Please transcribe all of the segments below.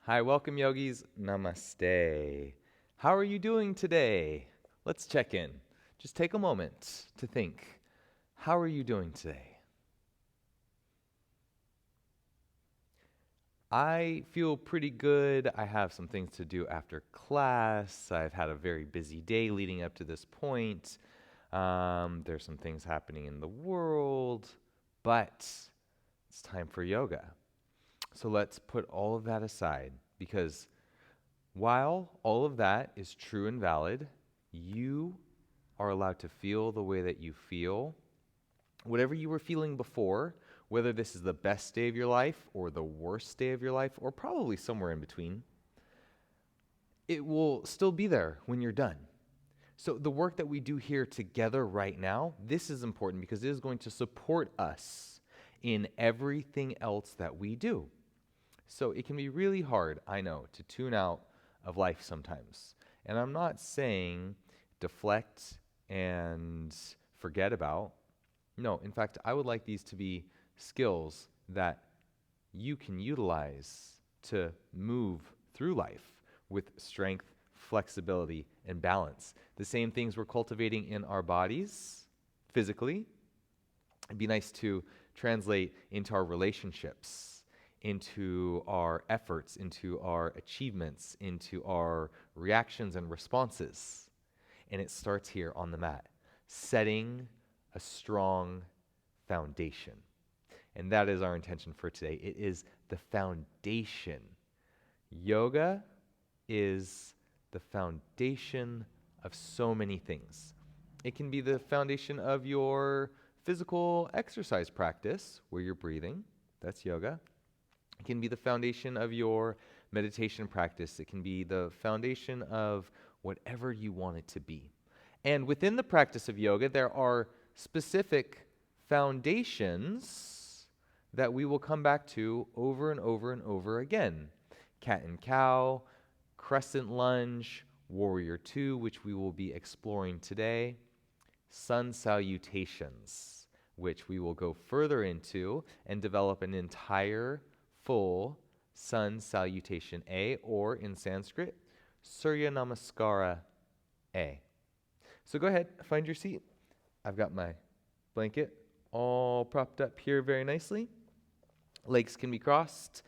Hi, welcome yogis. Namaste. How are you doing today? Let's check in. Just take a moment to think. How are you doing today? I feel pretty good. I have some things to do after class. I've had a very busy day leading up to this point. There's some things happening in the world, but it's time for yoga. So let's put all of that aside because while all of that is true and valid, you are allowed to feel the way that you feel. Whatever you were feeling before, whether this is the best day of your life or the worst day of your life, or probably somewhere in between, it will still be there when you're done. So, the work that we do here together right now, this is important because it is going to support us in everything else that we do. So it can be really hard, I know, to tune out of life sometimes. And I'm not saying deflect and forget about. No, in fact, I would like these to be skills that you can utilize to move through life with strength, flexibility, and balance. The same things we're cultivating in our bodies physically, it'd be nice to translate into our relationships, into our efforts, into our achievements, into our reactions and responses. And it starts here on the mat, setting a strong foundation. And that is our intention for today. It is the foundation. Yoga is the foundation of so many things. It can be the foundation of your physical exercise practice where you're breathing. That's yoga. It can be the foundation of your meditation practice. It can be the foundation of whatever you want it to be. And within the practice of yoga, there are specific foundations that we will come back to over and over and over again. Cat and cow, crescent lunge, warrior two, which we will be exploring today, sun salutations, which we will go further into and develop an entire full sun salutation A, or in Sanskrit, Surya Namaskara A. So go ahead, find your seat. I've got my blanket all propped up here very nicely. Legs can be crossed.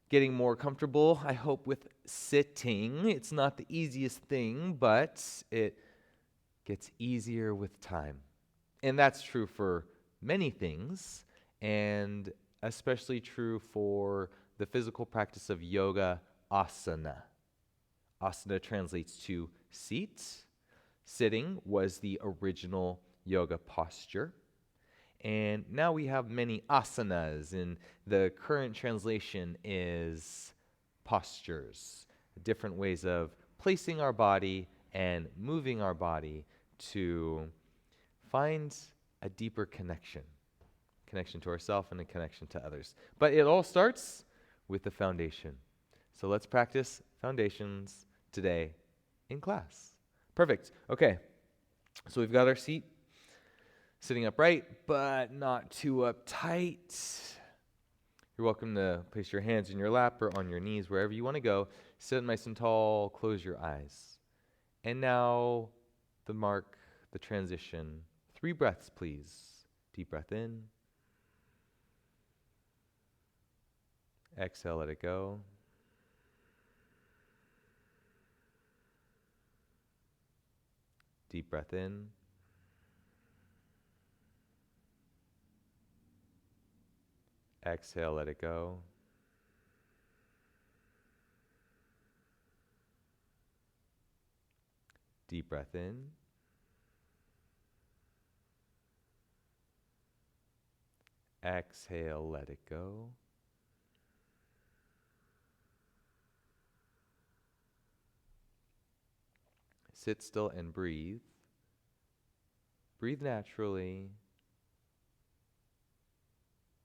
Getting more comfortable, I hope, with sitting. It's not the easiest thing, but it gets easier with time. And that's true for many things, and especially true for the physical practice of yoga asana. Asana translates to seat. Sitting was the original yoga posture. And now we have many asanas, and the current translation is postures, different ways of placing our body and moving our body to find a deeper connection to ourselves and a connection to others. But it all starts with the foundation. So let's practice foundations today in class. Perfect. Okay. So we've got our seat sitting upright, but not too uptight. You're welcome to place your hands in your lap or on your knees, wherever you want to go. Sit nice and tall, close your eyes. And now the transition. 3 breaths, please. Deep breath in. Exhale, let it go. Deep breath in. Exhale, let it go. Deep breath in. Exhale, let it go. Sit still and breathe. Breathe naturally.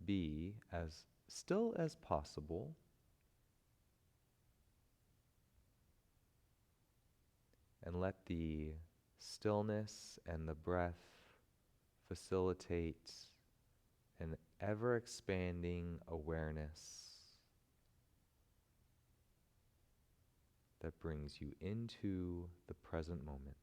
Be as still as possible. And let the stillness and the breath facilitate an ever expanding awareness that brings you into the present moment.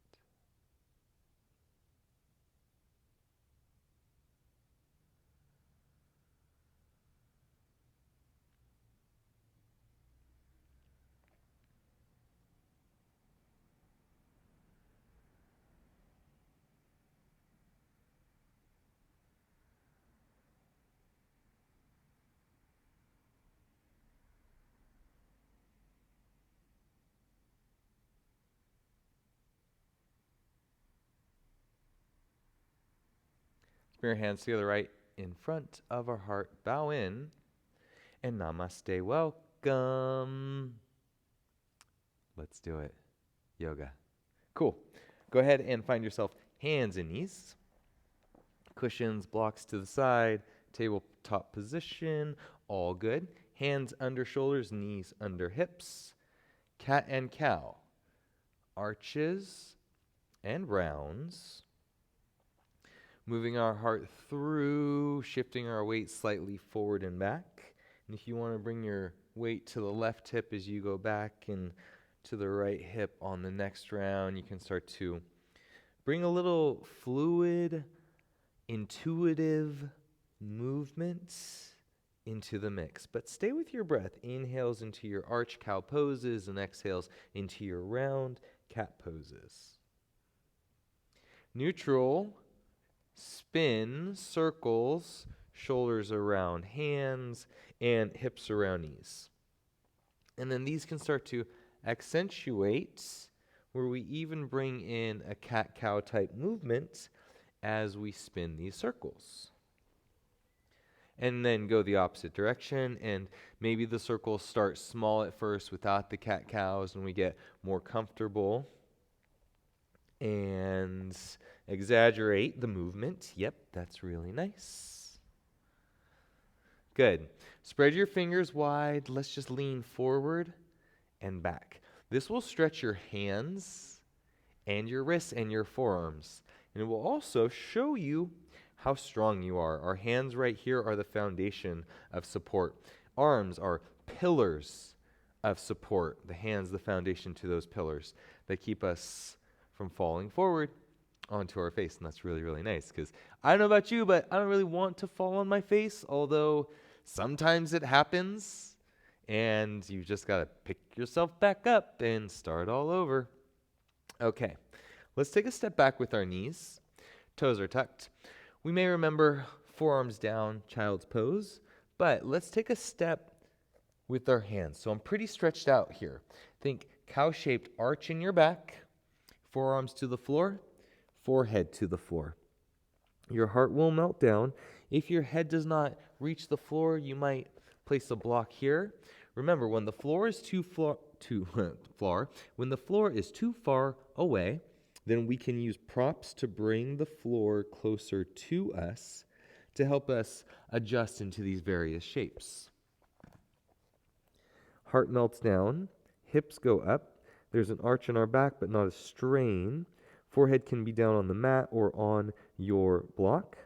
Bring your hands together right in front of our heart. Bow in and namaste. Welcome. Let's do it. Yoga. Cool. Go ahead and find yourself hands and knees. Cushions, blocks to the side, tabletop position. All good. Hands under shoulders, knees under hips. Cat and cow. Arches and rounds. Moving our heart through, shifting our weight slightly forward and back. And if you want to bring your weight to the left hip as you go back and to the right hip on the next round, you can start to bring a little fluid, intuitive movement into the mix. But stay with your breath. Inhales into your arch cow poses and exhales into your round cat poses. Neutral. Spin, circles, shoulders around hands, and hips around knees. And then these can start to accentuate, where we even bring in a cat-cow type movement as we spin these circles. And then go the opposite direction, and maybe the circles start small at first without the cat-cows, and we get more comfortable and exaggerate the movement. Yep, that's really nice. Good. Spread your fingers wide. Let's just lean forward and back. This will stretch your hands and your wrists and your forearms. And it will also show you how strong you are. Our hands right here are the foundation of support. Arms are pillars of support. The hands, the foundation to those pillars that keep us from falling forward onto our face. And that's really, really nice, because I don't know about you, but I don't really want to fall on my face, although sometimes it happens, and you just got to pick yourself back up and start all over. Okay, let's take a step back with our knees. Toes are tucked. We may remember forearms down, child's pose, but let's take a step with our hands. So I'm pretty stretched out here. Think cow-shaped arch in your back, forearms to the floor, forehead to the floor. Your heart will melt down. If your head does not reach the floor, you might place a block here. Remember, when the floor is too far away, then we can use props to bring the floor closer to us to help us adjust into these various shapes. Heart melts down, hips go up. There's an arch in our back, but not a strain. Forehead can be down on the mat or on your block.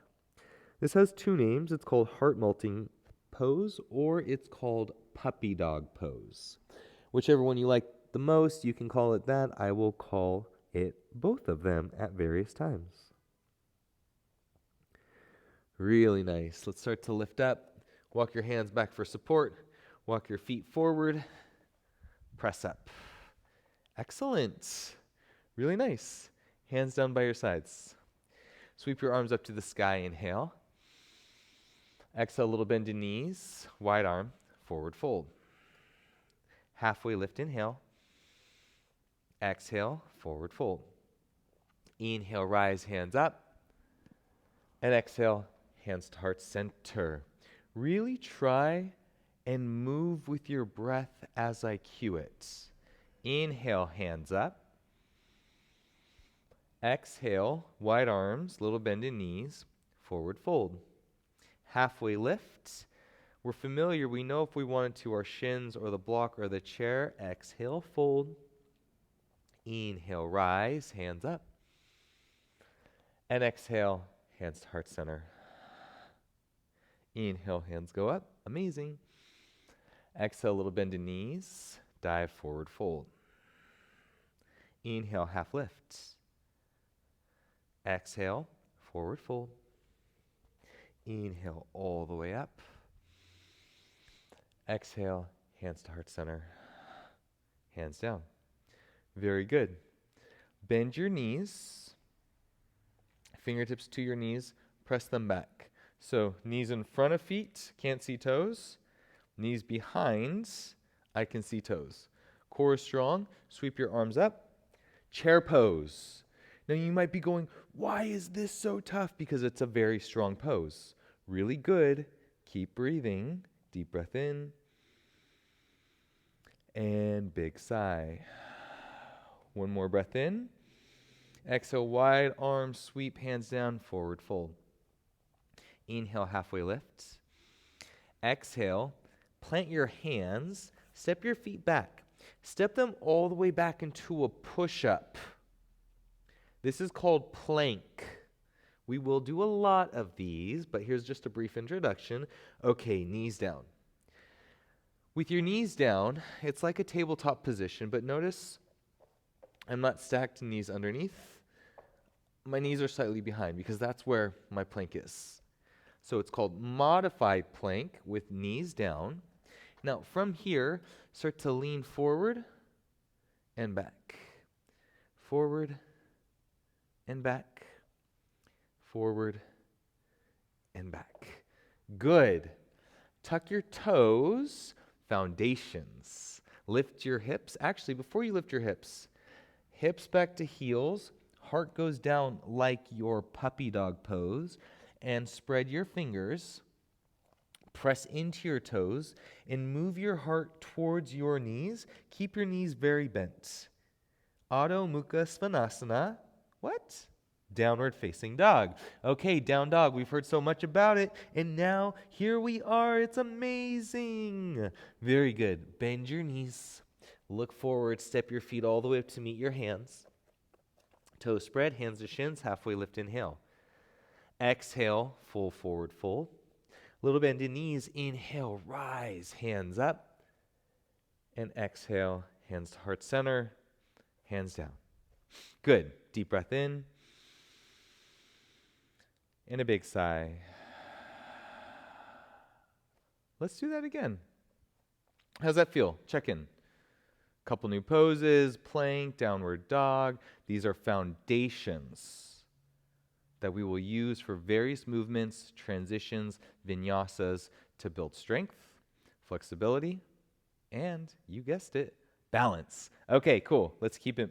This has two names. It's called heart melting pose, or it's called puppy dog pose. Whichever one you like the most, you can call it that. I will call it both of them at various times. Really nice. Let's start to lift up. Walk your hands back for support. Walk your feet forward. Press up. Excellent. Really nice. Hands down by your sides. Sweep your arms up to the sky. Inhale. Exhale, a little bend in knees. Wide arm, forward fold. Halfway lift, inhale. Exhale, forward fold. Inhale, rise, hands up. And exhale, hands to heart center. Really try and move with your breath as I cue it. Inhale, hands up. Exhale, wide arms, little bend in knees, forward fold. Halfway lift. We're familiar, we know if we wanted to, our shins or the block or the chair. Exhale, fold. Inhale, rise, hands up. And exhale, hands to heart center. Inhale, hands go up. Amazing. Exhale, a little bend in knees. Dive forward fold. Inhale, half lift. Exhale, forward fold. Inhale all the way up. Exhale, hands to heart center, hands down. Very good. Bend your knees, fingertips to your knees, press them back. So knees in front of feet, can't see toes. Knees behind, I can see toes. Core strong, sweep your arms up. Chair pose. Now you might be going, why is this so tough? Because it's a very strong pose. Really good. Keep breathing. Deep breath in. And big sigh. One more breath in. Exhale, wide arms, sweep, hands down, forward fold. Inhale, halfway lift. Exhale, plant your hands, step your feet back. Step them all the way back into a push-up. This is called plank. We will do a lot of these, but here's just a brief introduction. Okay, knees down. With your knees down, it's like a tabletop position, but notice I'm not stacked knees underneath. My knees are slightly behind because that's where my plank is. So it's called modified plank with knees down. Now from here, start to lean forward and back. Forward and back. Forward and back. Good. Tuck your toes, foundations. Lift your hips. Actually, before you lift your hips back to heels, heart goes down like your puppy dog pose, and spread your fingers, press into your toes, and move your heart towards your knees. Keep your knees very bent. Adho Mukha Svanasana. What? Downward facing dog. Okay, down dog. We've heard so much about it, and now here we are. It's amazing. Very good. Bend your knees. Look forward. Step your feet all the way up to meet your hands. Toes spread, hands to shins, halfway lift, inhale. Exhale, full forward fold. Little bend in knees. Inhale, rise, hands up. And exhale, hands to heart center, hands down. Good. Deep breath in. And a big sigh. Let's do that again. How's that feel? Check in. Couple new poses, plank, downward dog. These are foundations that we will use for various movements, transitions, vinyasas to build strength, flexibility, and you guessed it, balance. Okay, cool. Let's keep it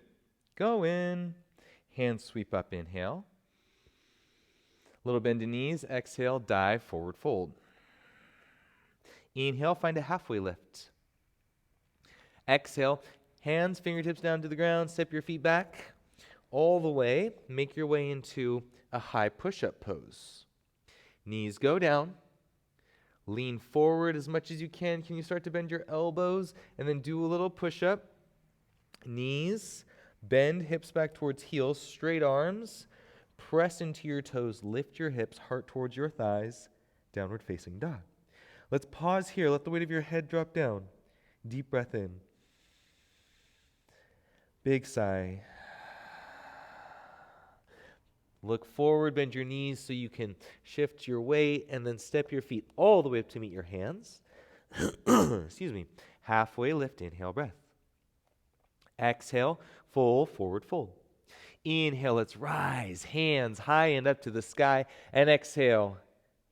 going. Hands sweep up, inhale. Little bend in knees, exhale, dive, forward fold. Inhale, find a halfway lift. Exhale, hands, fingertips down to the ground, step your feet back all the way. Make your way into a high push-up pose. Knees go down. Lean forward as much as you can. Can you start to bend your elbows and then do a little push-up? Knees, bend, hips back towards heels, straight arms. Press into your toes, lift your hips, heart towards your thighs, downward facing dog. Let's pause here. Let the weight of your head drop down. Deep breath in. Big sigh. Look forward, bend your knees so you can shift your weight, and then step your feet all the way up to meet your hands. Excuse me. Halfway lift, inhale, breath. Exhale, full forward fold. Inhale, let's rise, hands high and up to the sky, and exhale,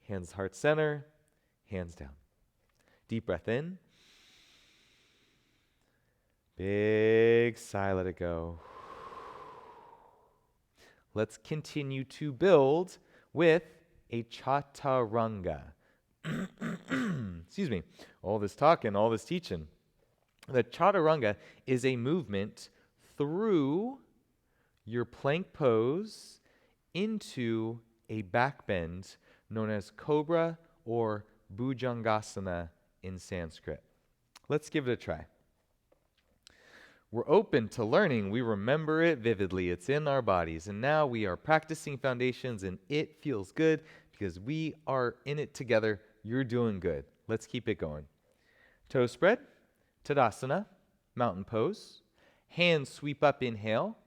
hands heart center, hands down. Deep breath in. Big sigh, let it go. Let's continue to build with a chaturanga. Excuse me. All this talking, all this teaching. The chaturanga is a movement through your plank pose into a back bend known as cobra or bhujangasana in Sanskrit. Let's give it a try. We're open to learning. We remember it vividly. It's in our bodies. And now we are practicing foundations, and it feels good because we are in it together. You're doing good. Let's keep it going. Toes spread, Tadasana, mountain pose. Hands sweep up, inhale.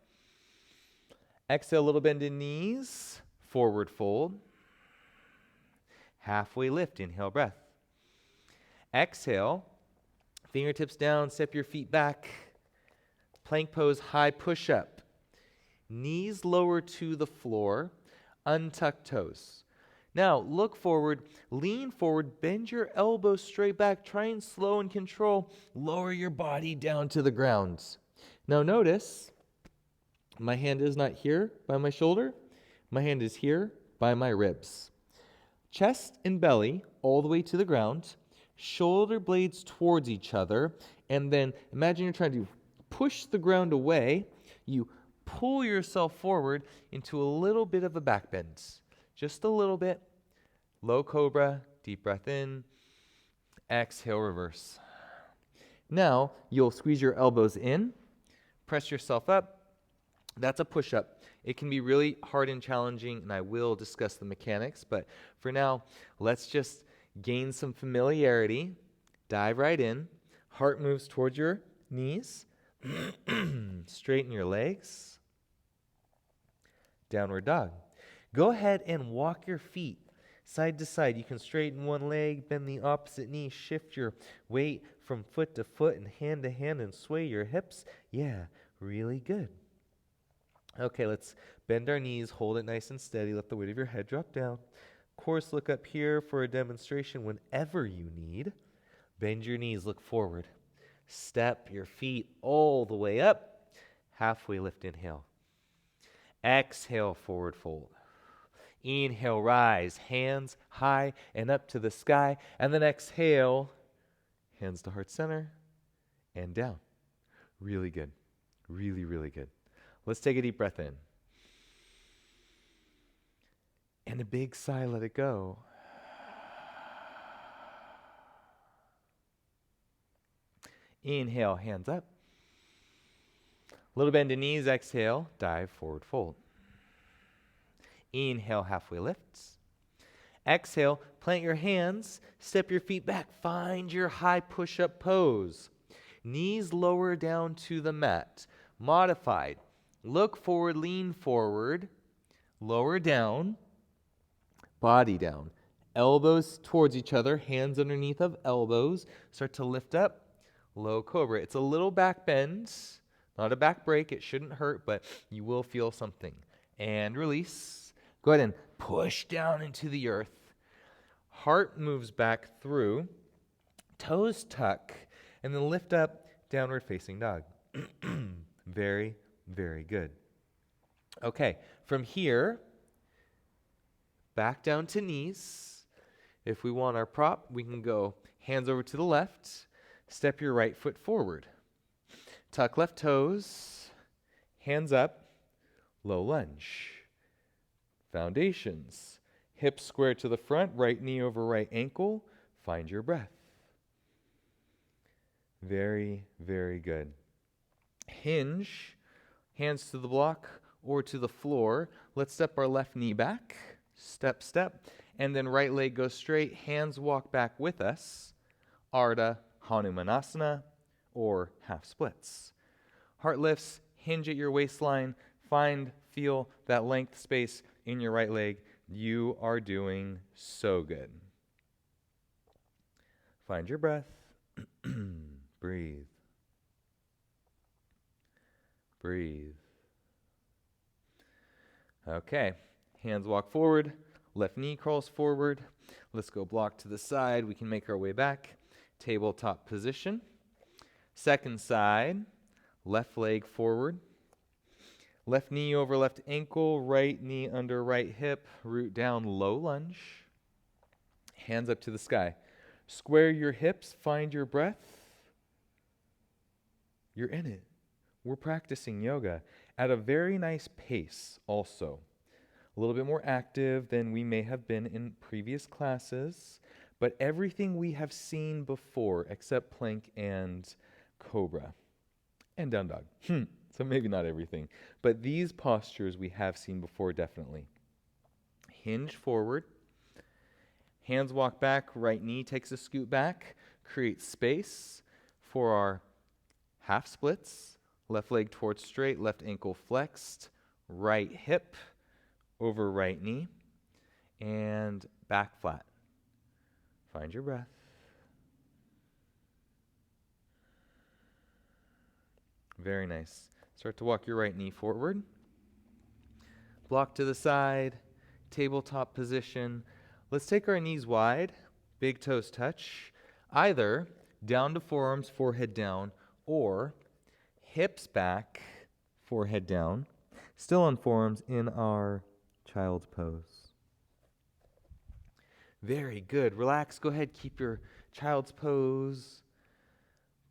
Exhale, little bend in knees, forward fold. Halfway lift, inhale, breath. Exhale, fingertips down, step your feet back. Plank pose, high push-up. Knees lower to the floor, untuck toes. Now, look forward, lean forward, bend your elbows straight back. Try and slow and control. Lower your body down to the ground. Now notice, my hand is not here by my shoulder. My hand is here by my ribs. Chest and belly all the way to the ground. Shoulder blades towards each other. And then imagine you're trying to push the ground away. You pull yourself forward into a little bit of a back bend. Just a little bit. Low cobra, deep breath in. Exhale, reverse. Now, you'll squeeze your elbows in. Press yourself up. That's a push-up. It can be really hard and challenging, and I will discuss the mechanics. But for now, let's just gain some familiarity. Dive right in. Heart moves towards your knees. Straighten your legs. Downward dog. Go ahead and walk your feet side to side. You can straighten one leg, bend the opposite knee, shift your weight from foot to foot and hand to hand, and sway your hips. Yeah, really good. Okay, let's bend our knees, hold it nice and steady, let the weight of your head drop down. Of course, look up here for a demonstration whenever you need. Bend your knees, look forward. Step your feet all the way up. Halfway lift, inhale. Exhale, forward fold. Inhale, rise, hands high and up to the sky. And then exhale, hands to heart center and down. Really good. Really, really good. Let's take a deep breath in. And a big sigh, let it go. Inhale, hands up. Little bend in knees, exhale, dive, forward fold. Inhale, halfway lifts. Exhale, plant your hands, step your feet back, find your high push-up pose. Knees lower down to the mat. Modified. Look forward, lean forward, lower down, body down. Elbows towards each other, hands underneath of elbows. Start to lift up, low cobra. It's a little back bend, not a back break. It shouldn't hurt, but you will feel something. And release. Go ahead and push down into the earth. Heart moves back through. Toes tuck. And then lift up, downward facing dog. Very, very good. Okay, from here, back down to knees. If we want our prop, we can go hands over to the left. Step your right foot forward. Tuck left toes. Hands up. Low lunge. Foundations. Hips square to the front, right knee over right ankle. Find your breath. Very, very good. Hinge, hands to the block or to the floor. Let's step our left knee back. Step, step. And then right leg goes straight. Hands walk back with us. Ardha Hanumanasana or half splits. Heart lifts, hinge at your waistline. Feel that length space in your right leg. You are doing so good. Find your breath. Breathe. Breathe. Okay. Hands walk forward. Left knee crawls forward. Let's go block to the side. We can make our way back. Tabletop position. Second side. Left leg forward. Left knee over left ankle, right knee under right hip, root down, low lunge. Hands up to the sky. Square your hips, find your breath. You're in it. We're practicing yoga at a very nice pace also. A little bit more active than we may have been in previous classes, but everything we have seen before except plank and cobra and down dog. So maybe not everything. But these postures we have seen before definitely. Hinge forward. Hands walk back. Right knee takes a scoot back. Create space for our half splits. Left leg towards straight, left ankle flexed, right hip over right knee, and back flat. Find your breath. Very nice. Start to walk your right knee forward. Block to the side, tabletop position. Let's take our knees wide, big toes touch, either down to forearms, forehead down, or hips back, forehead down, still on forearms in our child's pose. Very good. Relax. Go ahead. Keep your child's pose.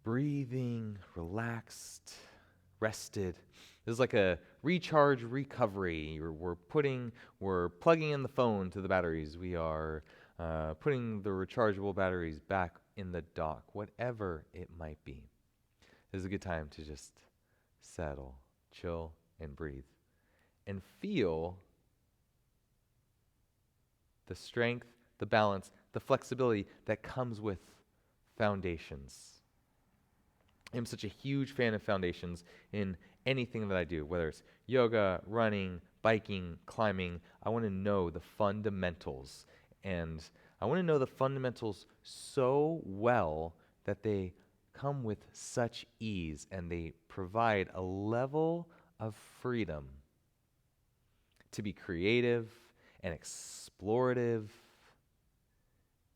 Breathing, relaxed, rested. This is like a recharge recovery. We're plugging in the phone to the batteries. We are putting the rechargeable batteries back in the dock, whatever it might be. This is a good time to just settle, chill, and breathe. And feel the strength, the balance, the flexibility that comes with foundations. I'm such a huge fan of foundations in anything that I do, whether it's yoga, running, biking, climbing. I want to know the fundamentals. And I want to know the fundamentals so well that they come with such ease and they provide a level of freedom to be creative and explorative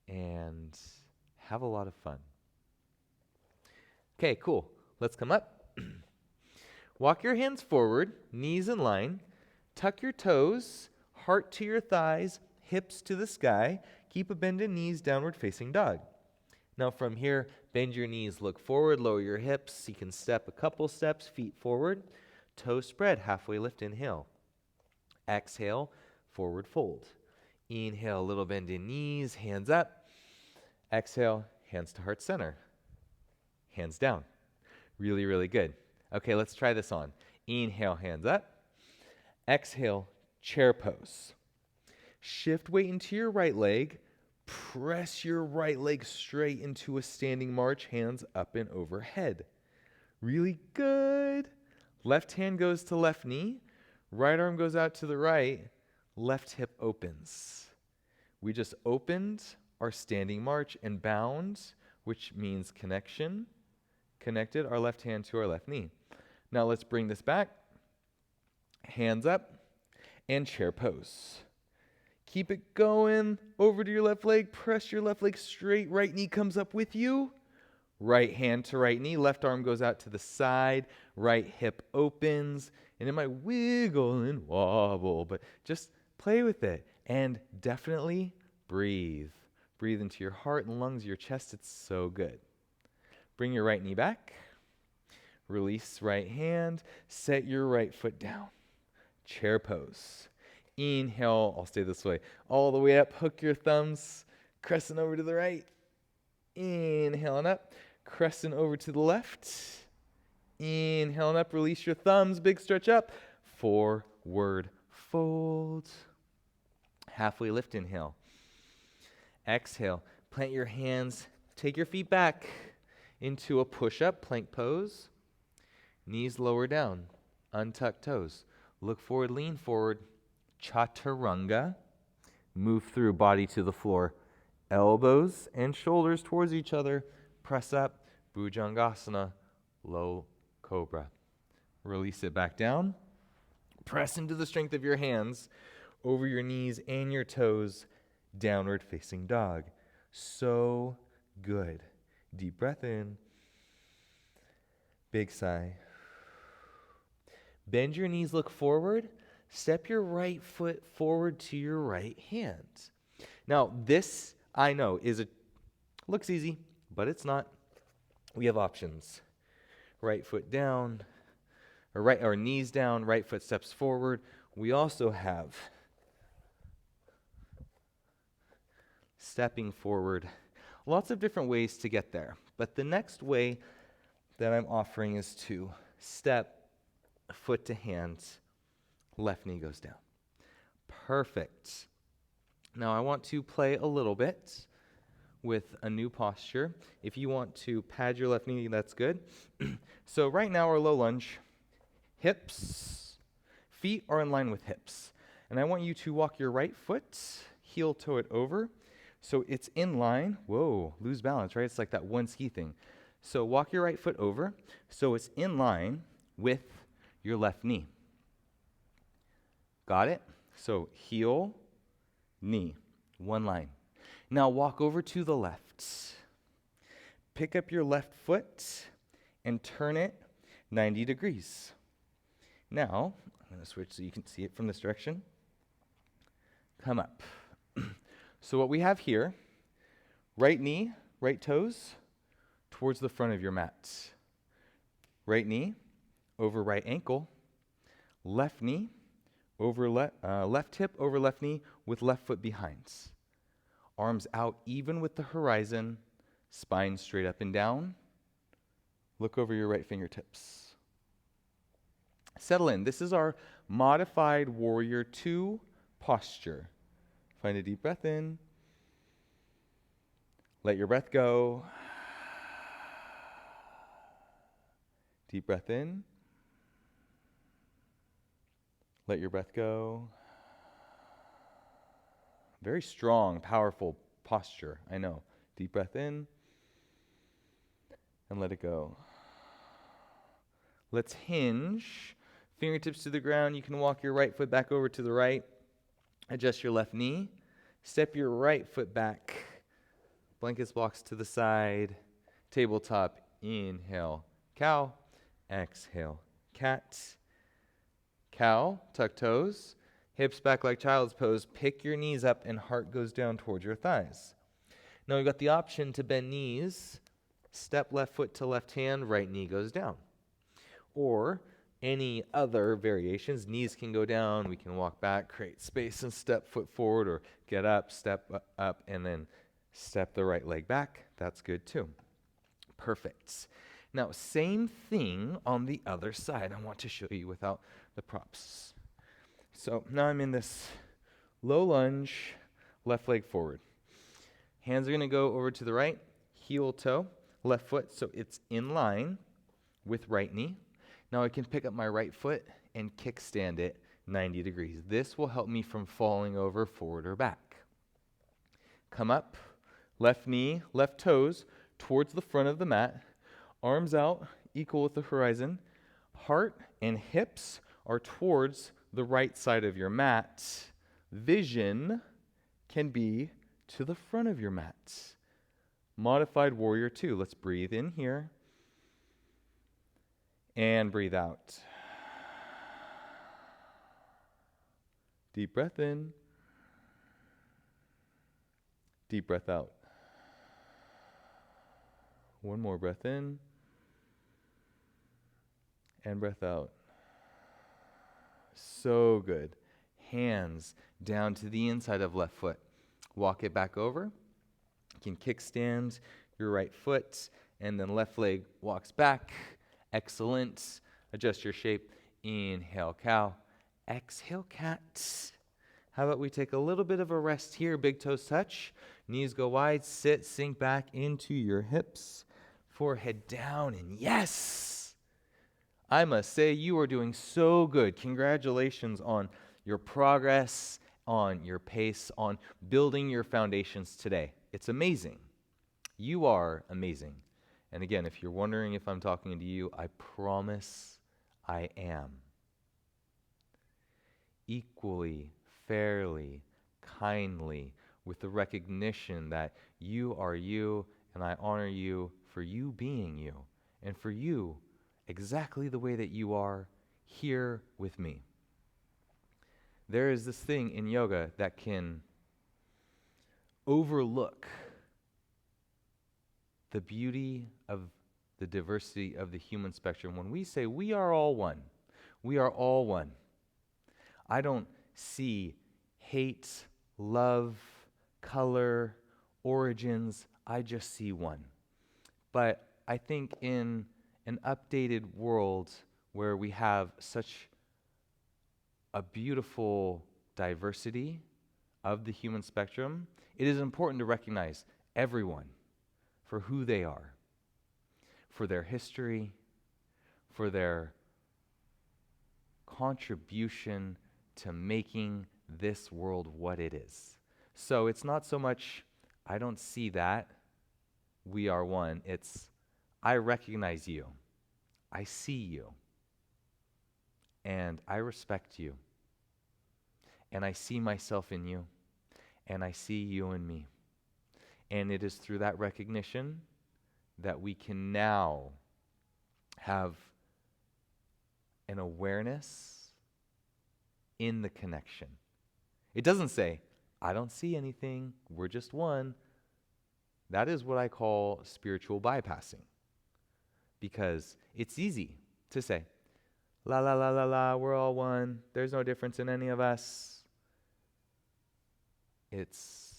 and have a lot of fun. Okay, cool. Let's come up. Walk your hands forward, knees in line. Tuck your toes, heart to your thighs, hips to the sky. Keep a bend in knees, downward facing dog. Now from here, bend your knees, look forward, lower your hips. You can step a couple steps, feet forward. Toes spread, halfway lift, inhale. Exhale, forward fold. Inhale, little bend in knees, hands up. Exhale, hands to heart center. Hands down. Really, really good. Okay, let's try this on. Inhale, hands up. Exhale, chair pose. Shift weight into your right leg. Press your right leg straight into a standing march, hands up and overhead. Really good. Left hand goes to left knee. Right arm goes out to the right. Left hip opens. We just opened our standing march and bound, which means connection. Connected our left hand to our left knee. Now let's bring this back. Hands up and chair pose. Keep it going. Over to your left leg. Press your left leg straight. Right knee comes up with you. Right hand to right knee. Left arm goes out to the side. Right hip opens. And it might wiggle and wobble, but just play with it. And definitely breathe. Breathe into your heart and lungs, your chest. It's so good. Bring your right knee back. Release right hand. Set your right foot down. Chair pose. Inhale. I'll stay this way. All the way up. Hook your thumbs. Crescent over to the right. Inhaling up. Crescent over to the left. Inhaling up. Release your thumbs. Big stretch up. Forward fold. Halfway lift. Inhale. Exhale. Plant your hands. Take your feet back into a push-up, plank pose. Knees lower down. Untuck toes. Look forward, lean forward. Chaturanga. Move through body to the floor. Elbows and shoulders towards each other. Press up. Bhujangasana. Low cobra. Release it back down. Press into the strength of your hands over your knees and your toes. Downward facing dog. So good. Deep breath in. Big sigh. Bend your knees, look forward. Step your right foot forward to your right hand. Now, this, I know, looks easy, but it's not. We have options. Right foot down, or knees down, right foot steps forward. We also have stepping forward. Lots of different ways to get there. But the next way that I'm offering is to step foot to hand, left knee goes down. Perfect. Now I want to play a little bit with a new posture. If you want to pad your left knee, that's good. So right now, our low lunge, hips, feet are in line with hips. And I want you to walk your right foot, heel toe it over. So it's in line. Whoa, lose balance, right? It's like that one ski thing. So walk your right foot over so it's in line with your left knee. Got it? So heel, knee, one line. Now walk over to the left. Pick up your left foot and turn it 90 degrees. Now, I'm going to switch so you can see it from this direction. Come up. So what we have here, right knee, right toes, towards the front of your mat. Right knee over right ankle. Left knee over left hip over left knee with left foot behind. Arms out even with the horizon, spine straight up and down. Look over your right fingertips. Settle in. This is our modified Warrior 2 posture. Find a deep breath in. Let your breath go. Deep breath in. Let your breath go. Very strong, powerful posture, I know. Deep breath in and let it go. Let's hinge. Fingertips to the ground. You can walk your right foot back over to the right. Adjust your left knee. Step your right foot back. Blankets blocks to the side. Tabletop. Inhale. Cow. Exhale. Cat. Cow. Tuck toes. Hips back like child's pose. Pick your knees up and heart goes down towards your thighs. Now you've got the option to bend knees. Step left foot to left hand. Right knee goes down. Or any other variations. Knees can go down. We can walk back, create space and step foot forward, or get up, step up, and then step the right leg back. That's good too. Perfect. Now, same thing on the other side. I want to show you without the props. So now I'm in this low lunge, left leg forward. Hands are going to go over to the right, heel toe, left foot, so it's in line with right knee. Now I can pick up my right foot and kickstand it 90 degrees. This will help me from falling over forward or back. Come up, left knee, left toes towards the front of the mat. Arms out, equal with the horizon. Heart and hips are towards the right side of your mat. Vision can be to the front of your mat. Modified Warrior 2. Let's breathe in here. And breathe out. Deep breath in. Deep breath out. One more breath in. And breath out. So good. Hands down to the inside of left foot. Walk it back over. You can kickstand your right foot, and then left leg walks back. Excellent. Adjust your shape. Inhale, cow. Exhale, cat. How about we take a little bit of a rest here? Big toes touch. Knees go wide. Sit, sink back into your hips. Forehead down, and yes! I must say you are doing so good. Congratulations on your progress, on your pace, on building your foundations today. It's amazing. You are amazing. And again, if you're wondering if I'm talking to you, I promise I am. Equally, fairly, kindly, with the recognition that you are you, and I honor you for you being you, and for you exactly the way that you are here with me. There is this thing in yoga that can overlook the beauty of the diversity of the human spectrum. When we say we are all one, we are all one. I don't see hate, love, color, origins. I just see one. But I think in an updated world where we have such a beautiful diversity of the human spectrum, it is important to recognize everyone for who they are, for their history, for their contribution to making this world what it is. So it's not so much, I don't see that, we are one. It's, I recognize you. I see you. And I respect you. And I see myself in you. And I see you in me. And it is through that recognition that we can now have an awareness in the connection. It doesn't say, I don't see anything, we're just one. That is what I call spiritual bypassing. Because it's easy to say, la la la la la, we're all one, there's no difference in any of us. It's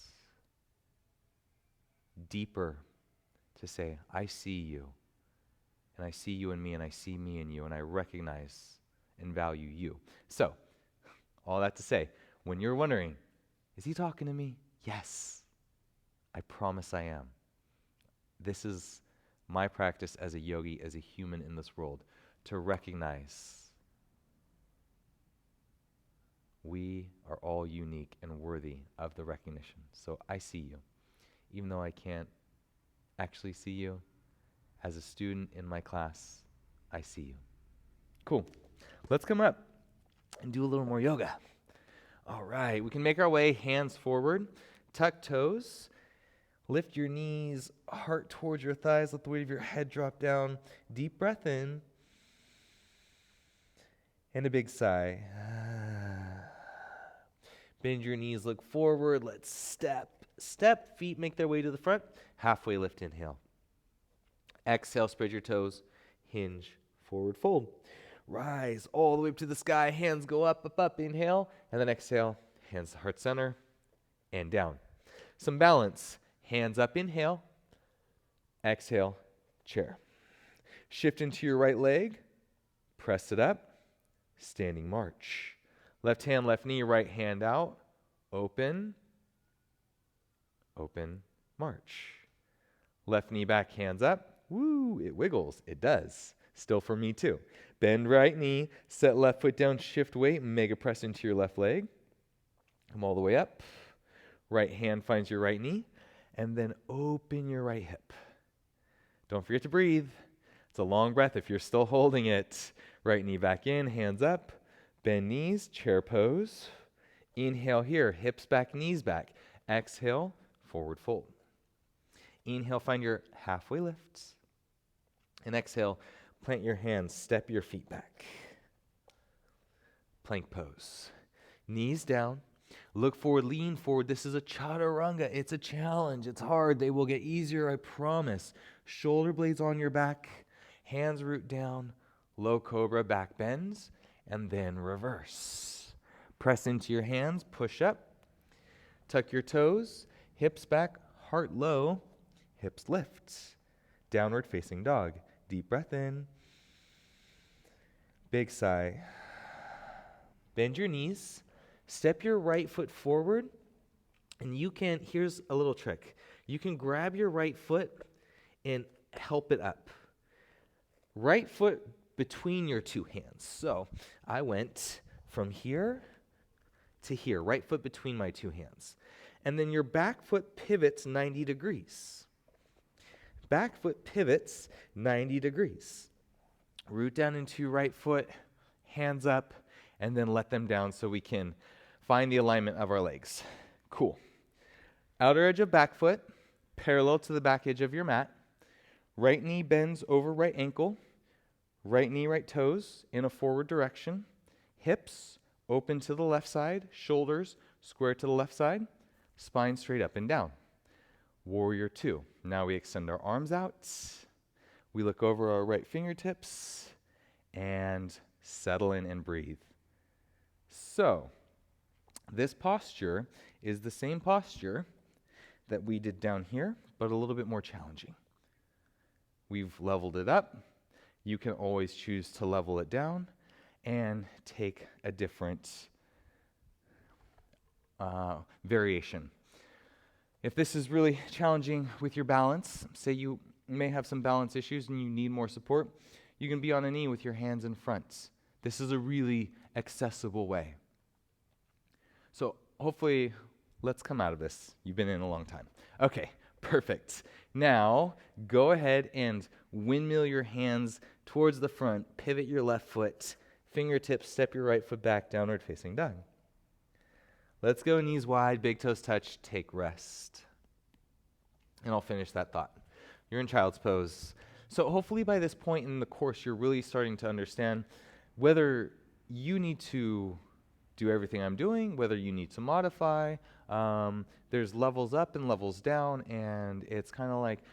deeper to say, I see you, and I see you in me, and I see me in you, and I recognize and value you. So, all that to say, when you're wondering, is he talking to me? Yes, I promise I am. This is my practice as a yogi, as a human in this world, to recognize we are all unique and worthy of the recognition. So I see you. Even though I can't actually see you, as a student in my class, I see you. Cool. Let's come up and do a little more yoga. All right, we can make our way, hands forward, tuck toes, lift your knees, heart towards your thighs, let the weight of your head drop down. Deep breath in, and a big sigh. Bend your knees, look forward, let's step. Step, feet make their way to the front. Halfway lift, inhale. Exhale, spread your toes. Hinge, forward fold. Rise all the way up to the sky. Hands go up, up, up. Inhale. And then exhale. Hands to heart center. And down. Some balance. Hands up, inhale. Exhale, chair. Shift into your right leg. Press it up. Standing march. Left hand, left knee, right hand out. Open. Open, march. Left knee back, hands up. Woo, it wiggles. It does. Still for me too. Bend right knee, set left foot down, shift weight, mega press into your left leg. Come all the way up. Right hand finds your right knee, and then open your right hip. Don't forget to breathe. It's a long breath if you're still holding it. Right knee back in, hands up. Bend knees, chair pose. Inhale here, hips back, knees back. Exhale, forward fold. Inhale, find your halfway lifts. And exhale, plant your hands, step your feet back. Plank pose. Knees down. Look forward, lean forward. This is a chaturanga. It's a challenge. It's hard. They will get easier, I promise. Shoulder blades on your back. Hands root down. Low cobra, back bends. And then reverse. Press into your hands. Push up. Tuck your toes. Hips back, heart low, hips lift. Downward facing dog. Deep breath in. Big sigh. Bend your knees. Step your right foot forward. And you can, here's a little trick. You can grab your right foot and help it up. Right foot between your two hands. So I went from here to here, right foot between my two hands. And then your back foot pivots 90 degrees. Back foot pivots 90 degrees. Root down into your right foot, hands up, and then let them down so we can find the alignment of our legs. Cool. Outer edge of back foot, parallel to the back edge of your mat. Right knee bends over right ankle. Right knee, right toes in a forward direction. Hips open to the left side. Shoulders square to the left side. Spine straight up and down. Warrior two. Now we extend our arms out. We look over our right fingertips and settle in and breathe. So, this posture is the same posture that we did down here, but a little bit more challenging. We've leveled it up. You can always choose to level it down and take a different variation. If this is really challenging with your balance, say you may have some balance issues and you need more support, you can be on a knee with your hands in front. This is a really accessible way. So hopefully, let's come out of this. You've been in a long time. Okay, perfect. Now, go ahead and windmill your hands towards the front, pivot your left foot, fingertips, step your right foot back, downward facing dog. Let's go knees wide, big toes touch, take rest. And I'll finish that thought. You're in child's pose. So hopefully by this point in the course, you're really starting to understand whether you need to do everything I'm doing, whether you need to modify. There's levels up and levels down, and it's kind of like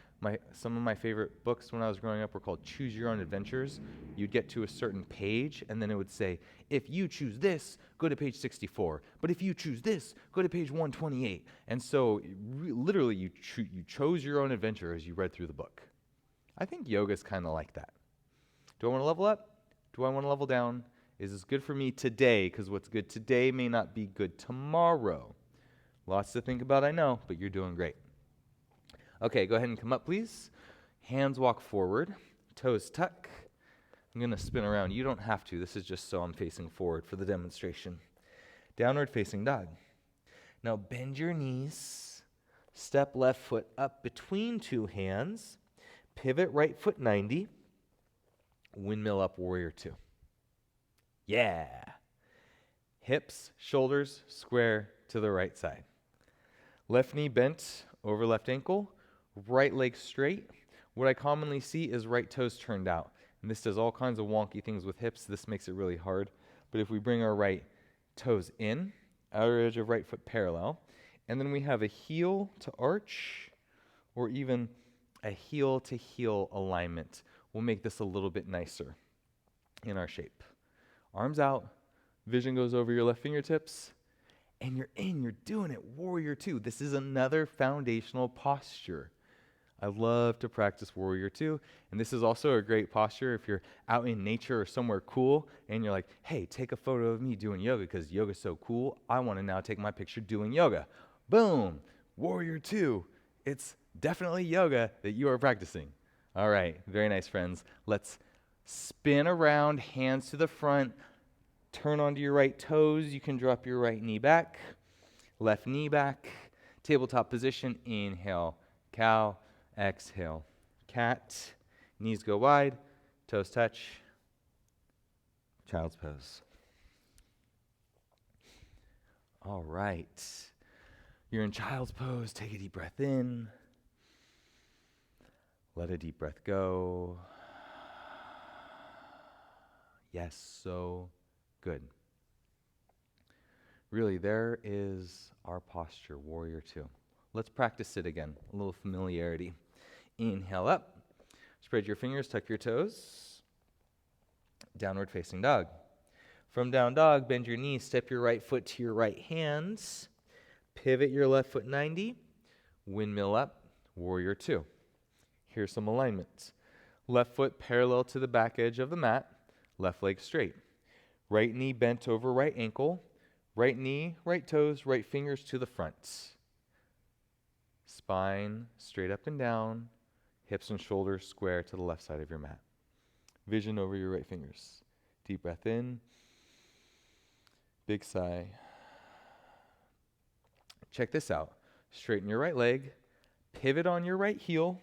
some of my favorite books when I was growing up were called Choose Your Own Adventures. You'd get to a certain page, and then it would say, if you choose this, go to page 64. But if you choose this, go to page 128. And so literally you chose your own adventure as you read through the book. I think yoga is kind of like that. Do I want to level up? Do I want to level down? Is this good for me today? Because what's good today may not be good tomorrow. Lots to think about, I know, but you're doing great. Okay, go ahead and come up, please. Hands walk forward, toes tuck. I'm going to spin around. You don't have to. This is just so I'm facing forward for the demonstration. Downward facing dog. Now bend your knees. Step left foot up between two hands. Pivot right foot 90. Windmill up, warrior two. Yeah. Hips, shoulders, square to the right side. Left knee bent over left ankle. Right leg straight. What I commonly see is right toes turned out. And this does all kinds of wonky things with hips. This makes it really hard. But if we bring our right toes in, outer edge of right foot parallel, and then we have a heel to arch, or even a heel to heel alignment, we'll make this a little bit nicer in our shape. Arms out, vision goes over your left fingertips, and you're doing it, warrior two. This is another foundational posture. I love to practice warrior two, and this is also a great posture if you're out in nature or somewhere cool, and you're like, hey, take a photo of me doing yoga because yoga's so cool. I want to now take my picture doing yoga. Boom, warrior two. It's definitely yoga that you are practicing. All right, very nice, friends. Let's spin around, hands to the front, turn onto your right toes. You can drop your right knee back, left knee back, tabletop position, inhale, cow, exhale, cat, knees go wide, toes touch, child's pose. All right, you're in child's pose. Take a deep breath in, let a deep breath go. Yes, so good. Really, there is our posture, warrior two. Let's practice it again, a little familiarity. Inhale up, spread your fingers, tuck your toes. Downward facing dog. From down dog, bend your knees, step your right foot to your right hands. Pivot your left foot 90. Windmill up, warrior two. Here's some alignments. Left foot parallel to the back edge of the mat, left leg straight. Right knee bent over right ankle. Right knee, right toes, right fingers to the front. Spine straight up and down. Hips and shoulders square to the left side of your mat. Vision over your right fingers. Deep breath in. Big sigh. Check this out. Straighten your right leg. Pivot on your right heel.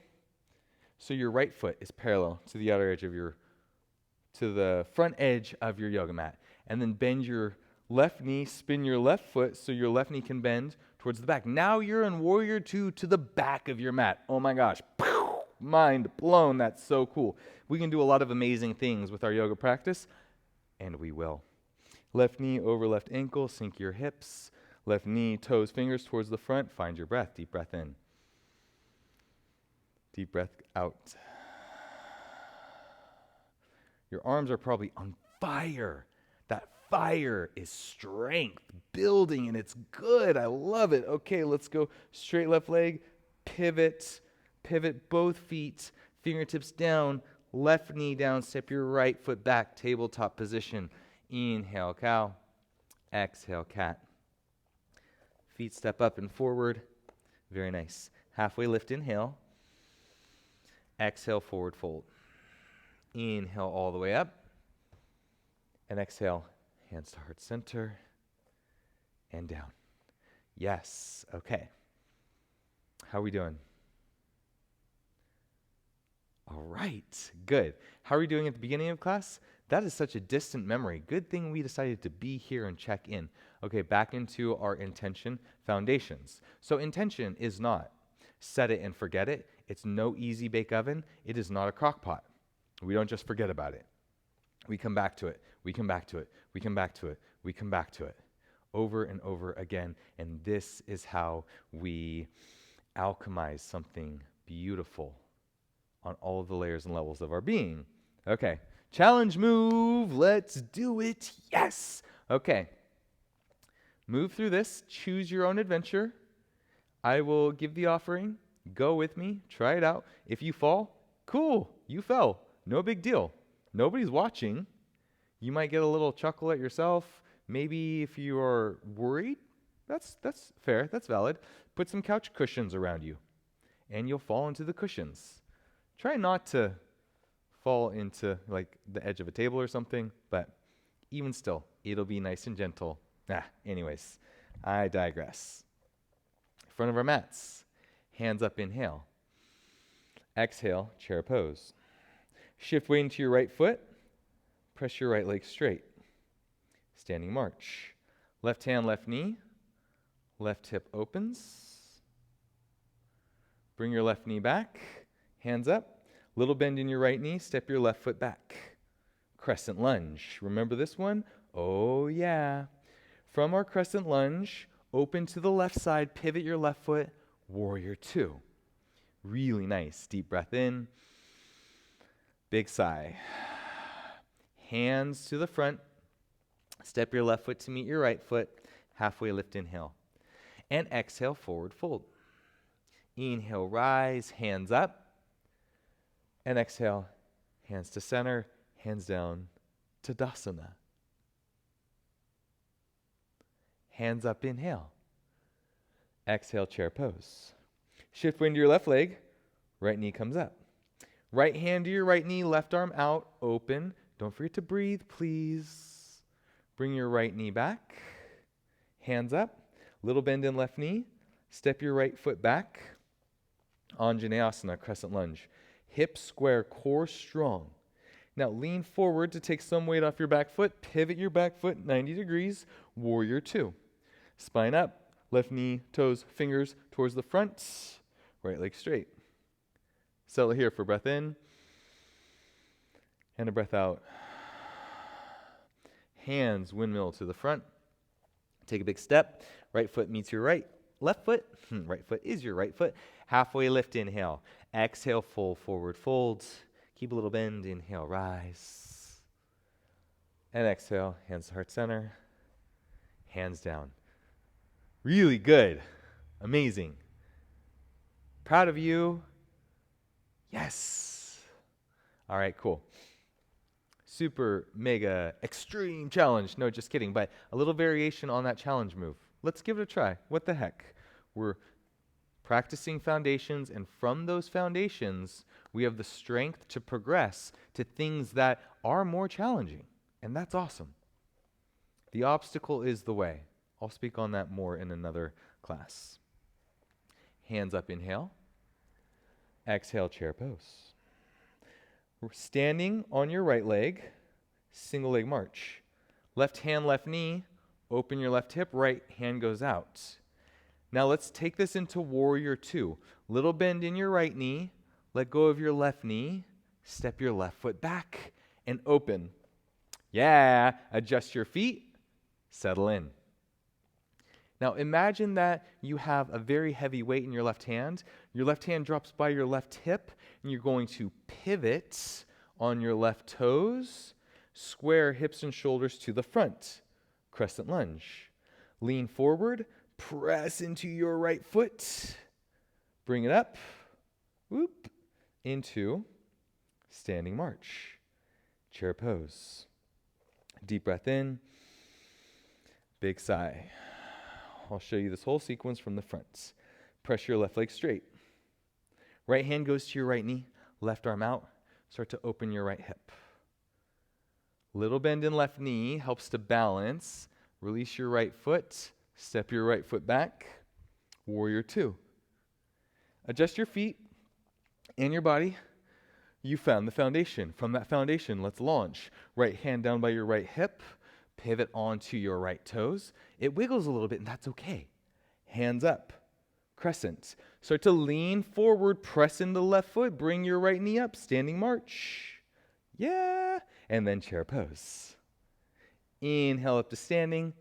So your right foot is parallel to the outer edge of to the front edge of your yoga mat. And then bend your left knee, spin your left foot so your left knee can bend towards the back. Now you're in warrior two to the back of your mat. Oh my gosh. Mind blown. That's so cool. We can do a lot of amazing things with our yoga practice, and we will. Left knee over left ankle, sink your hips. Left knee, toes, fingers towards the front. Find your breath. Deep breath in. Deep breath out. Your arms are probably on fire. That fire is strength building, and it's good. I love it. Okay, let's go straight left leg, pivot both feet, fingertips down, left knee down, step your right foot back, tabletop position. Inhale, cow. Exhale, cat. Feet step up and forward. Very nice. Halfway lift, inhale. Exhale, forward fold. Inhale all the way up. And exhale, hands to heart center and down. Yes, okay. How are we doing? All right, good. How are we doing at the beginning of class? That is such a distant memory. Good thing we decided to be here and check in. Okay, back into our intention foundations. So intention is not set it and forget it. It's no easy bake oven. It is not a crock pot. We don't just forget about it. We come back to it. We come back to it. We come back to it. We come back to it. Over and over again. And this is how we alchemize something beautiful on all of the layers and levels of our being. Okay, challenge move. Let's do it. Yes. Okay. Move through this. Choose your own adventure. I will give the offering. Go with me. Try it out. If you fall, cool. You fell. No big deal. Nobody's watching. You might get a little chuckle at yourself. Maybe if you are worried, that's fair. That's valid. Put some couch cushions around you, and you'll fall into the cushions. Try not to fall into like the edge of a table or something, but even still, it'll be nice and gentle. Anyways, I digress. In front of our mats, hands up, inhale. Exhale, chair pose. Shift weight into your right foot. Press your right leg straight. Standing march. Left hand, left knee. Left hip opens. Bring your left knee back. Hands up. Little bend in your right knee. Step your left foot back. Crescent lunge. Remember this one? Oh, yeah. From our crescent lunge, open to the left side. Pivot your left foot. Warrior two. Really nice. Deep breath in. Big sigh. Hands to the front. Step your left foot to meet your right foot. Halfway lift, inhale. And exhale, forward fold. Inhale, rise, hands up. And exhale, hands to center, hands down, Tadasana. Hands up, inhale. Exhale, chair pose. Shift weight into your left leg. Right knee comes up. Right hand to your right knee, left arm out, open. Don't forget to breathe, please. Bring your right knee back. Hands up. Little bend in left knee. Step your right foot back. Anjaneyasana, crescent lunge. Hips square, core strong. Now lean forward to take some weight off your back foot. Pivot your back foot 90 degrees. Warrior two. Spine up. Left knee, toes, fingers towards the front. Right leg straight. Settle here for breath in and a breath out. Hands windmill to the front. Take a big step. Right foot meets your left foot. Right foot is your right foot. Halfway lift, inhale. Exhale, full forward fold. Keep a little bend. Inhale, rise. And exhale, hands to heart center. Hands down. Really good. Amazing. Proud of you. Yes. All right, cool. Super, mega, extreme challenge. No, just kidding. But a little variation on that challenge move. Let's give it a try. What the heck? We're practicing foundations, and from those foundations, we have the strength to progress to things that are more challenging. And that's awesome. The obstacle is the way. I'll speak on that more in another class. Hands up, inhale. Exhale, chair pose. We're standing on your right leg, single leg march. Left hand, left knee, open your left hip, right hand goes out. Now let's take this into warrior two. Little bend in your right knee, let go of your left knee, step your left foot back, and open. Yeah, adjust your feet, settle in. Now imagine that you have a very heavy weight in your left hand. Your left hand drops by your left hip, and you're going to pivot on your left toes, square hips and shoulders to the front, crescent lunge. Lean forward, press into your right foot, bring it up, whoop, into standing march, chair pose. Deep breath in, big sigh. I'll show you this whole sequence from the front. Press your left leg straight. Right hand goes to your right knee, left arm out. Start to open your right hip. Little bend in left knee helps to balance. Release your right foot. Step your right foot back. Warrior two. Adjust your feet and your body. You found the foundation. From that foundation, let's launch. Right hand down by your right hip. Pivot onto your right toes. It wiggles a little bit, and that's okay. Hands up. Crescent. Start to lean forward. Press into the left foot. Bring your right knee up. Standing march. Yeah. And then chair pose. Inhale up to standing.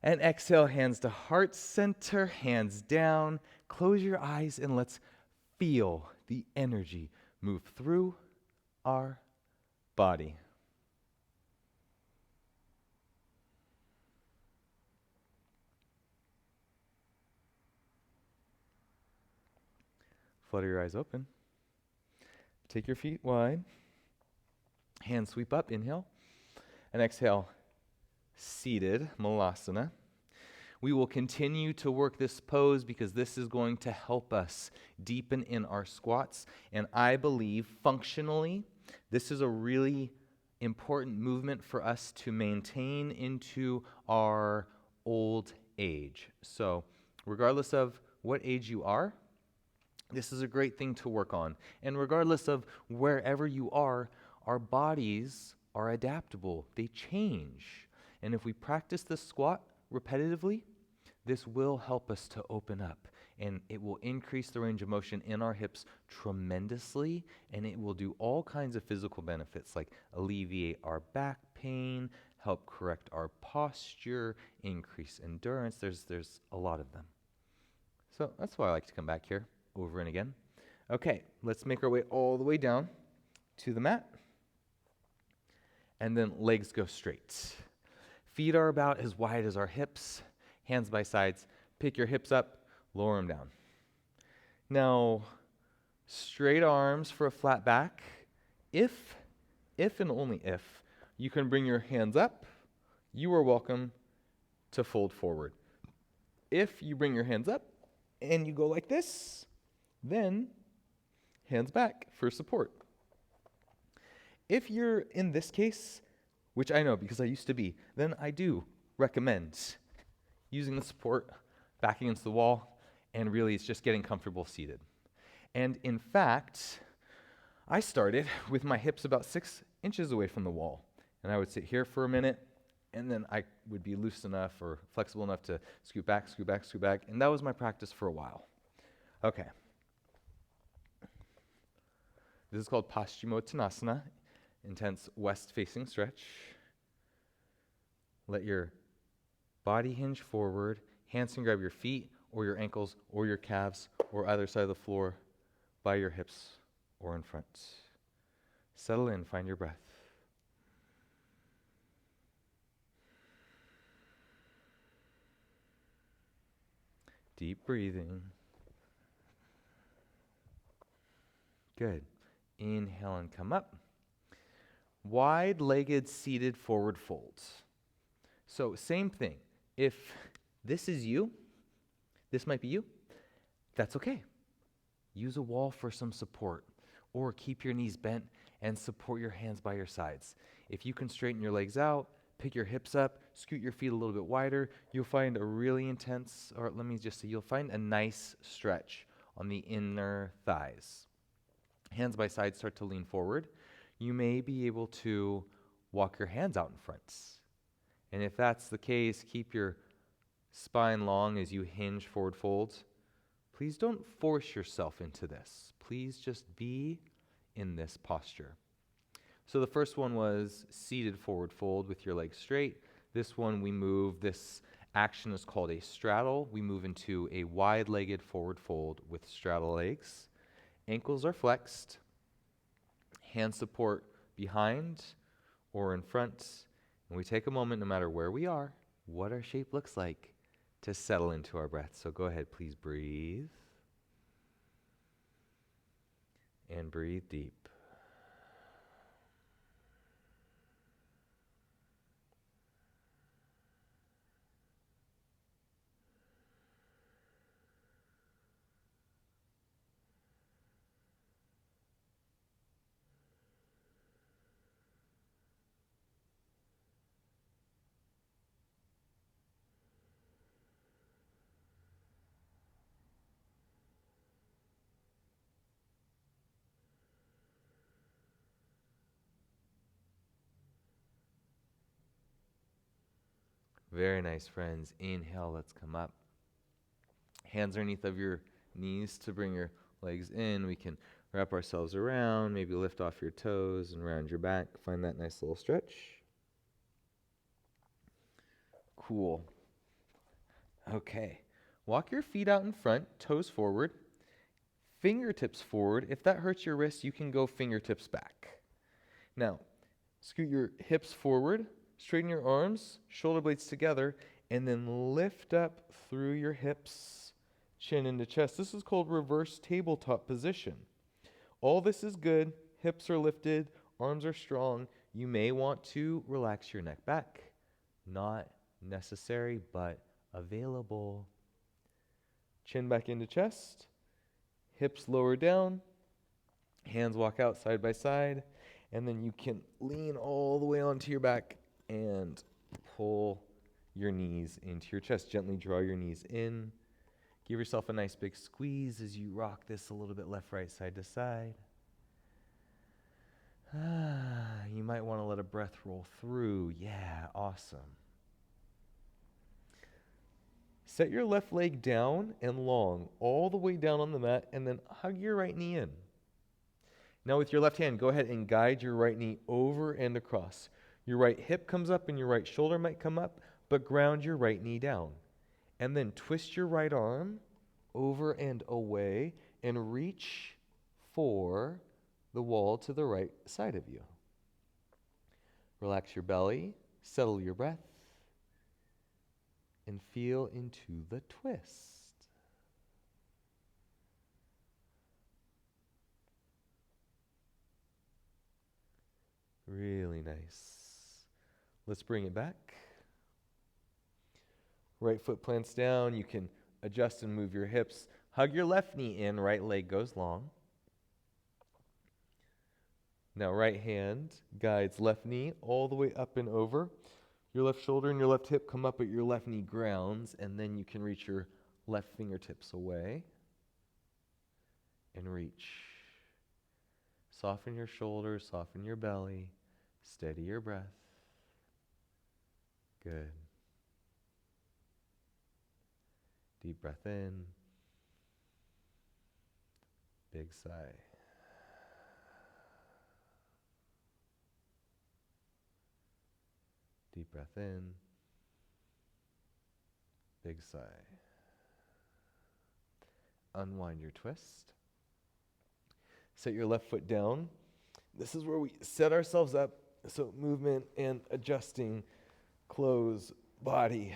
And exhale, hands to heart center, hands down. Close your eyes and let's feel the energy move through our body. Flutter your eyes open. Take your feet wide. Hands sweep up, inhale. And exhale, seated, Malasana. We will continue to work this pose because this is going to help us deepen in our squats. And I believe functionally, this is a really important movement for us to maintain into our old age. So regardless of what age you are, this is a great thing to work on. And regardless of wherever you are, our bodies are adaptable. They change. And if we practice this squat repetitively, this will help us to open up, and it will increase the range of motion in our hips tremendously, and it will do all kinds of physical benefits like alleviate our back pain, help correct our posture, increase endurance. There's a lot of them. So that's why I like to come back here over and again. Okay, let's make our way all the way down to the mat, and then legs go straight. Feet are about as wide as our hips. Hands by sides. Pick your hips up, lower them down. Now, straight arms for a flat back. If and only if, you can bring your hands up, you are welcome to fold forward. If you bring your hands up and you go like this, then hands back for support. If you're in this case, which I know because I used to be, then I do recommend using the support back against the wall, and really it's just getting comfortable seated. And in fact, I started with my hips about 6 inches away from the wall, and I would sit here for a minute, and then I would be loose enough or flexible enough to scoot back, and that was my practice for a while. Okay. This is called Paschimottanasana, intense west-facing stretch. Let your body hinge forward, hands can grab your feet or your ankles or your calves or either side of the floor by your hips or in front. Settle in, find your breath. Deep breathing. Good. Inhale and come up. Wide-legged seated forward folds. So same thing. If this is you, this might be you, that's okay. Use a wall for some support, or keep your knees bent and support your hands by your sides. If you can straighten your legs out, pick your hips up, scoot your feet a little bit wider, you'll find a really intense, or let me just say, you'll find a nice stretch on the inner thighs. Hands by side start to lean forward. You may be able to walk your hands out in front. And if that's the case, keep your spine long as you hinge forward folds. Please don't force yourself into this. Please just be in this posture. So the first one was seated forward fold with your legs straight. This one we move, this action is called a straddle. We move into a wide-legged forward fold with straddle legs. Ankles are flexed. Hand support behind or in front. And we take a moment, no matter where we are, what our shape looks like, to settle into our breath. So go ahead, please breathe. And breathe deep. Very nice, friends. Inhale, let's come up. Hands underneath of your knees to bring your legs in. We can wrap ourselves around, maybe lift off your toes and round your back. Find that nice little stretch. Cool. Okay. Walk your feet out in front, toes forward, fingertips forward. If that hurts your wrist, you can go fingertips back. Now, scoot your hips forward, straighten your arms, shoulder blades together, and then lift up through your hips, chin into chest. This is called reverse tabletop position. All this is good. Hips are lifted, arms are strong. You may want to relax your neck back. Not necessary, but available. Chin back into chest, hips lower down, hands walk out side by side, and then you can lean all the way onto your back and pull your knees into your chest. Gently draw your knees in. Give yourself a nice big squeeze as you rock this a little bit left, right, side to side. You might want to let a breath roll through. Yeah, awesome. Set your left leg down and long, all the way down on the mat, and then hug your right knee in. Now with your left hand, go ahead and guide your right knee over and across. Your right hip comes up and your right shoulder might come up, but ground your right knee down. And then twist your right arm over and away and reach for the wall to the right side of you. Relax your belly, settle your breath, and feel into the twist. Really nice. Let's bring it back. Right foot plants down. You can adjust and move your hips. Hug your left knee in, right leg goes long. Now right hand guides left knee all the way up and over. Your left shoulder and your left hip come up, but your left knee grounds, and then you can reach your left fingertips away and reach. Soften your shoulders, soften your belly, steady your breath. Good. Deep breath in. Big sigh. Deep breath in. Big sigh. Unwind your twist. Set your left foot down. This is where we set ourselves up. So movement and adjusting clothes, body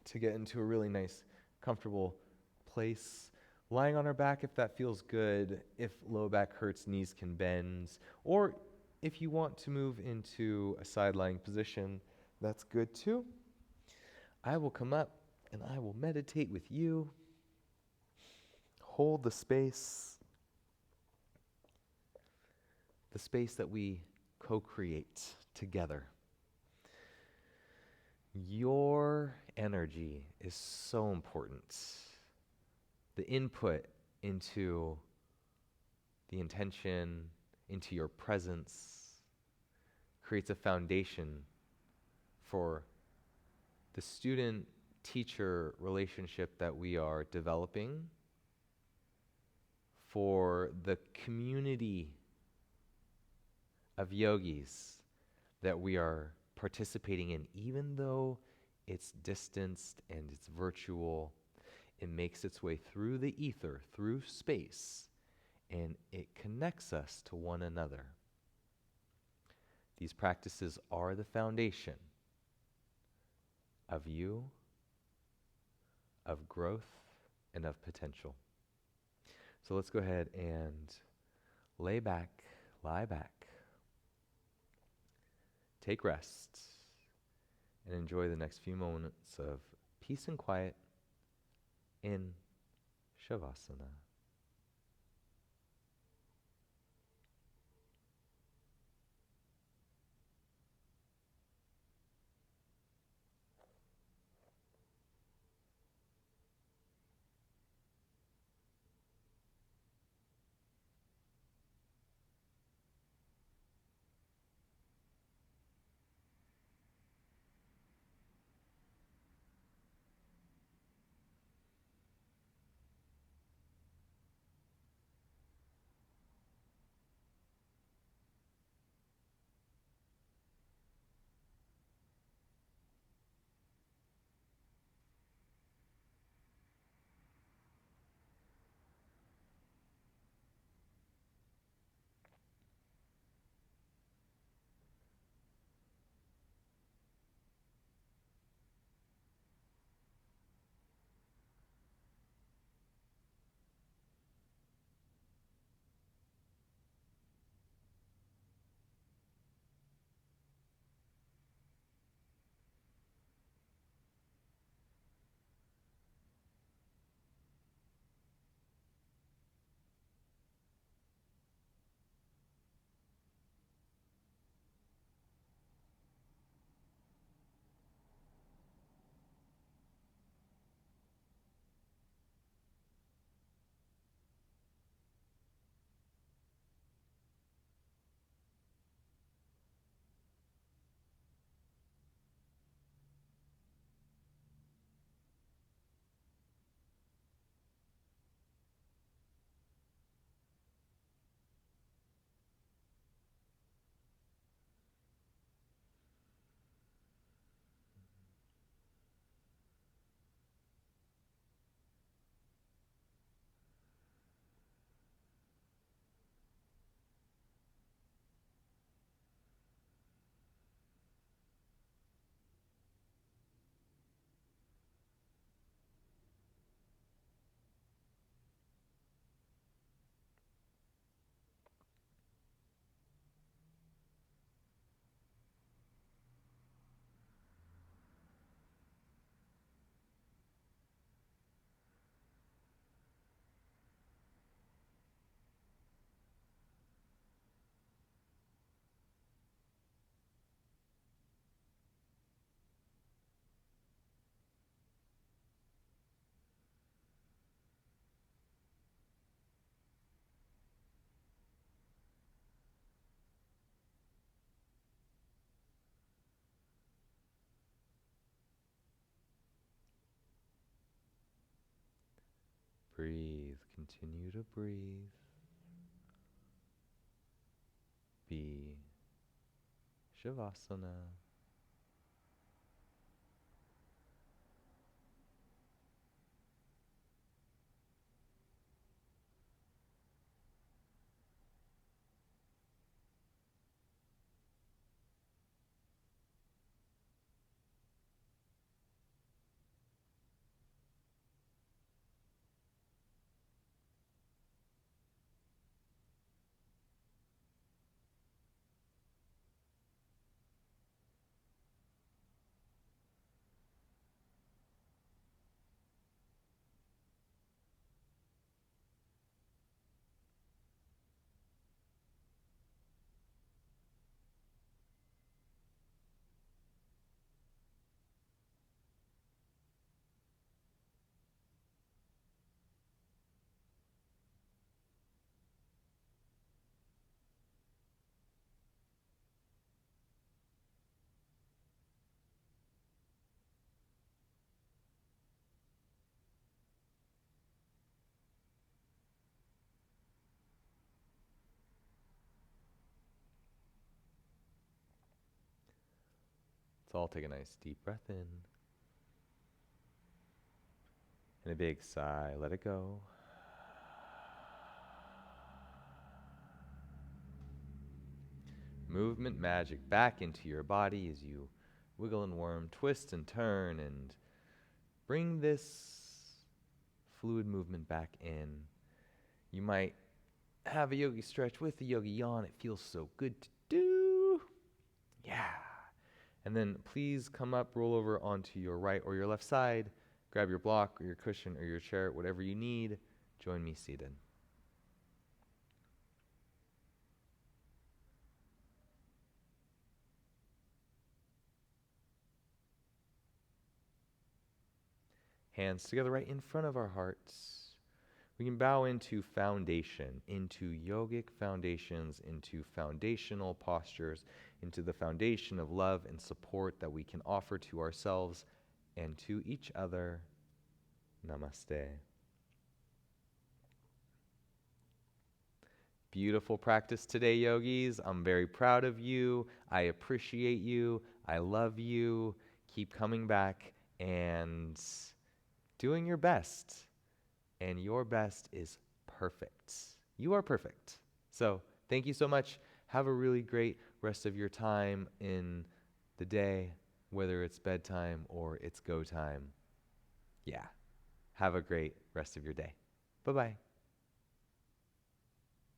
to get into a really nice, comfortable place. Lying on our back if that feels good. If low back hurts, knees can bend. Or if you want to move into a side lying position, that's good too. I will come up and I will meditate with you. Hold the space that we co-create together. Your energy is so important. The input into the intention, into your presence, creates a foundation for the student-teacher relationship that we are developing, for the community of yogis that we are participating in. Even though it's distanced and it's virtual, it makes its way through the ether, through space, and it connects us to one another. These practices are the foundation of you, of growth, and of potential. So let's go ahead and lie back, take rest, and enjoy the next few moments of peace and quiet in Shavasana. Breathe. Continue to breathe. Be Shavasana. Let's all take a nice deep breath in. And a big sigh. Let it go. Movement magic back into your body as you wiggle and worm, twist and turn, and bring this fluid movement back in. You might have a yogi stretch with a yogi yawn. It feels so good to do. Yeah. And then please come up, roll over onto your right or your left side. Grab your block or your cushion or your chair, whatever you need. Join me seated. Hands together right in front of our hearts. We can bow into foundation, into yogic foundations, into foundational postures, into the foundation of love and support that we can offer to ourselves and to each other. Namaste. Beautiful practice today, yogis. I'm very proud of you. I appreciate you. I love you. Keep coming back and doing your best. And your best is perfect. You are perfect. So thank you so much. Have a really great rest of your time in the day, whether it's bedtime or it's go time. Yeah. Have a great rest of your day. Bye-bye.